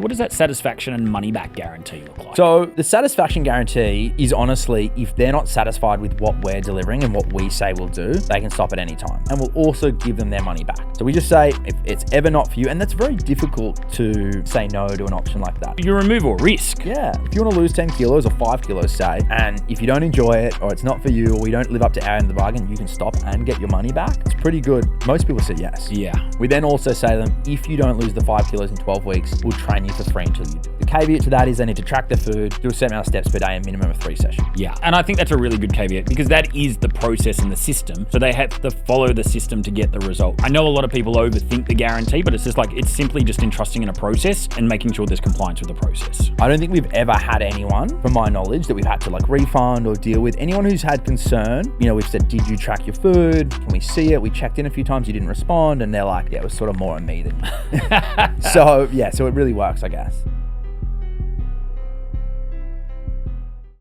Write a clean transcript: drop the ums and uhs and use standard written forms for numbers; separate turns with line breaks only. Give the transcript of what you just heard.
what does that satisfaction and money back guarantee look like?
So the satisfaction guarantee is honestly, if they're not satisfied with what we're delivering and what we say we'll do, they can stop at any time. And we'll also give them their money back. So we just say, if it's ever not for you, and that's very difficult to say no to an option like that.
You remove all risk.
Yeah. If you want to lose 10 kilos or 5 kilos, say, and if you don't enjoy it or it's not for you or we don't live up to our end of the bargain, you can stop and get your money back. It's pretty good. Most people say yes.
Yeah.
We then also say to them, if you don't lose the 5 kilos in 12 weeks, we'll train you for free until you do. The caveat to that is they need to track their food, do a certain amount of steps per day, a minimum of 3 sessions.
Yeah. And I think that's a really good caveat because that is the process and the system. So they have to follow the system to get the result. I know a lot of people overthink the guarantee, but it's just like, it's simply just entrusting in a process and making sure there's compliance with the process.
I don't think we've ever had anyone, from my knowledge, that we've had to like refund or deal with. Anyone who's had concern, we've said, did you track your food? Can we see it? We checked in a few times, you didn't respond. And they're like, yeah, it was sort of more on me than you. So it really works, I guess.